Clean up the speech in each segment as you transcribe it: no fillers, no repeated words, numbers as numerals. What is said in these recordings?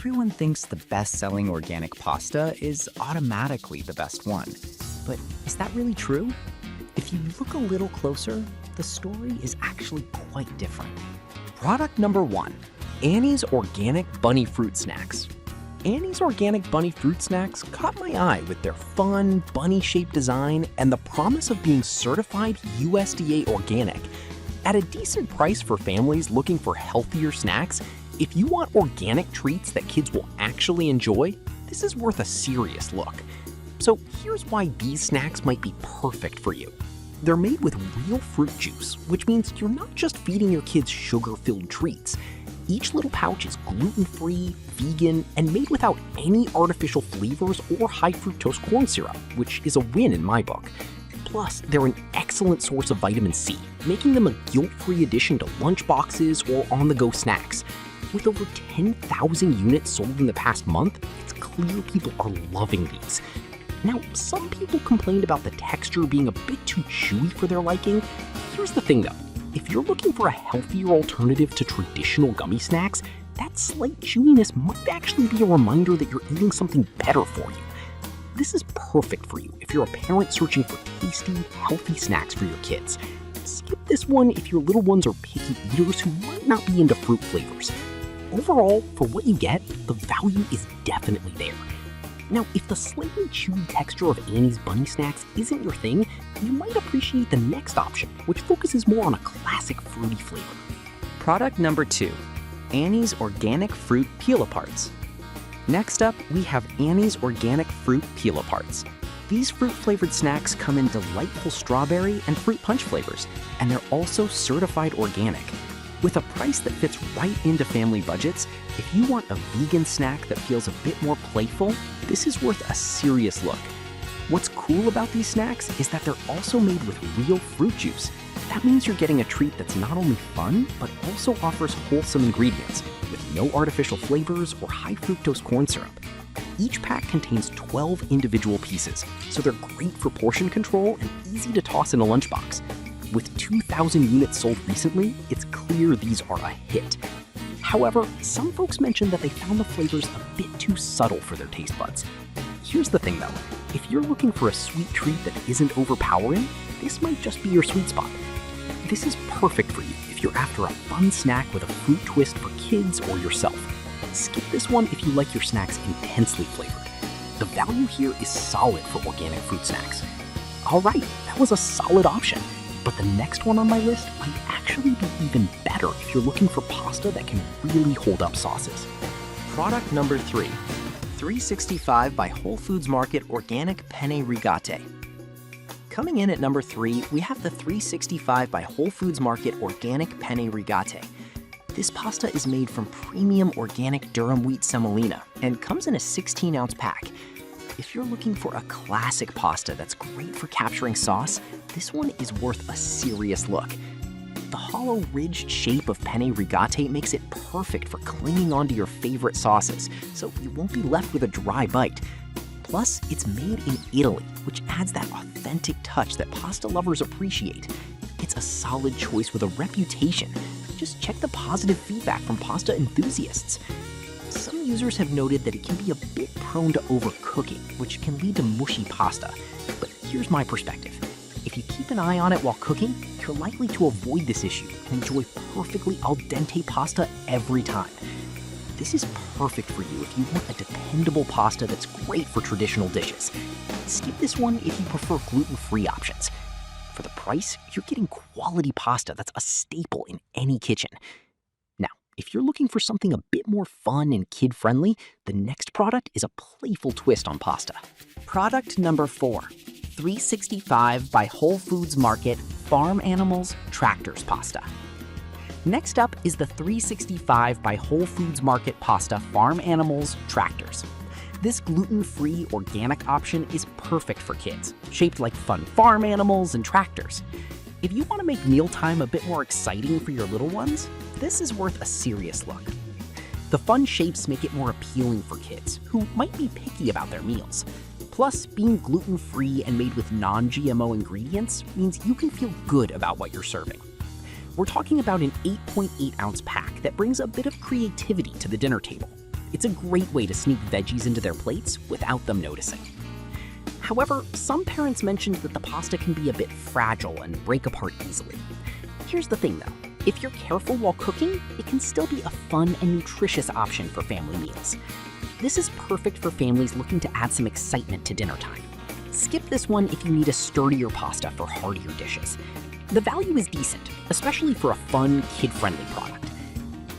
Everyone thinks the best-selling organic pasta is automatically the best one. But is that really true? If you look a little closer, the story is actually quite different. Product number 1, Annie's Organic Bunny Fruit Snacks. Annie's Organic Bunny Fruit Snacks caught my eye with their fun, bunny-shaped design and the promise of being certified USDA organic. At a decent price for families looking for healthier snacks, if you want organic treats that kids will actually enjoy, this is worth a serious look. So here's why these snacks might be perfect for you. They're made with real fruit juice, which means you're not just feeding your kids sugar-filled treats. Each little pouch is gluten-free, vegan, and made without any artificial flavors or high fructose corn syrup, which is a win in my book. Plus, they're an excellent source of vitamin C, making them a guilt-free addition to lunch boxes or on-the-go snacks. With over 10,000 units sold in the past month, it's clear people are loving these. Now, some people complained about the texture being a bit too chewy for their liking. Here's the thing though, if you're looking for a healthier alternative to traditional gummy snacks, that slight chewiness might actually be a reminder that you're eating something better for you. This is perfect for you if you're a parent searching for tasty, healthy snacks for your kids. Skip this one if your little ones are picky eaters who might not be into fruit flavors. Overall, for what you get, the value is definitely there. Now, if the slightly chewy texture of Annie's Bunny Snacks isn't your thing, you might appreciate the next option, which focuses more on a classic fruity flavor. Product number 2, Annie's Organic Fruit Peel-Aparts. Next up, we have Annie's Organic Fruit Peel-Aparts. These fruit-flavored snacks come in delightful strawberry and fruit punch flavors, and they're also certified organic. With a price that fits right into family budgets, if you want a vegan snack that feels a bit more playful, this is worth a serious look. What's cool about these snacks is that they're also made with real fruit juice. That means you're getting a treat that's not only fun, but also offers wholesome ingredients, with no artificial flavors or high fructose corn syrup. Each pack contains 12 individual pieces, so they're great for portion control and easy to toss in a lunchbox. With 2,000 units sold recently, it's clear these are a hit. However, some folks mentioned that they found the flavors a bit too subtle for their taste buds. Here's the thing though, if you're looking for a sweet treat that isn't overpowering, this might just be your sweet spot. This is perfect for you if you're after a fun snack with a fruit twist for kids or yourself. Skip this one if you like your snacks intensely flavored. The value here is solid for organic fruit snacks. Alright, that was a solid option. But the next one on my list might actually be even better if you're looking for pasta that can really hold up sauces. Product number 3, 365 by Whole Foods Market Organic Penne Rigate. Coming in at number 3, we have the 365 by Whole Foods Market Organic Penne Rigate. This pasta is made from premium organic durum wheat semolina and comes in a 16-ounce pack. If you're looking for a classic pasta that's great for capturing sauce, this one is worth a serious look. The hollow, ridged shape of penne rigate makes it perfect for clinging onto your favorite sauces, so you won't be left with a dry bite. Plus, it's made in Italy, which adds that authentic touch that pasta lovers appreciate. It's a solid choice with a reputation. Just check the positive feedback from pasta enthusiasts. Some users have noted that it can be a bit prone to overcooking, which can lead to mushy pasta. But here's my perspective. If you keep an eye on it while cooking, you're likely to avoid this issue and enjoy perfectly al dente pasta every time. This is perfect for you if you want a dependable pasta that's great for traditional dishes. Skip this one if you prefer gluten-free options. For the price, you're getting quality pasta that's a staple in any kitchen. Now, if you're looking for something a bit more fun and kid-friendly, the next product is a playful twist on pasta. Product number 4, 365 by Whole Foods Market Farm Animals Tractors Pasta. Next up is the 365 by Whole Foods Market Pasta Farm Animals Tractors. This gluten-free organic option is perfect for kids, shaped like fun farm animals and tractors. If you want to make mealtime a bit more exciting for your little ones, this is worth a serious look. The fun shapes make it more appealing for kids, who might be picky about their meals. Plus, being gluten-free and made with non-GMO ingredients means you can feel good about what you're serving. We're talking about an 8.8-ounce pack that brings a bit of creativity to the dinner table. It's a great way to sneak veggies into their plates without them noticing. However, some parents mentioned that the pasta can be a bit fragile and break apart easily. Here's the thing though, if you're careful while cooking, it can still be a fun and nutritious option for family meals. This is perfect for families looking to add some excitement to dinner time. Skip this one if you need a sturdier pasta for heartier dishes. The value is decent, especially for a fun, kid-friendly product.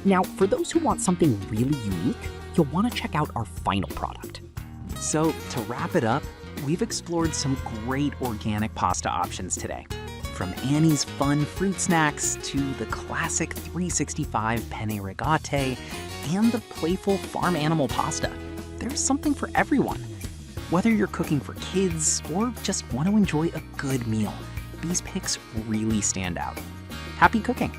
Now, for those who want something really unique, you'll want to check out our final product. So, to wrap it up, we've explored some great organic pasta options today. From Annie's fun fruit snacks to the classic 365 penne rigate and the playful farm animal pasta. There's something for everyone. Whether you're cooking for kids or just want to enjoy a good meal, these picks really stand out. Happy cooking!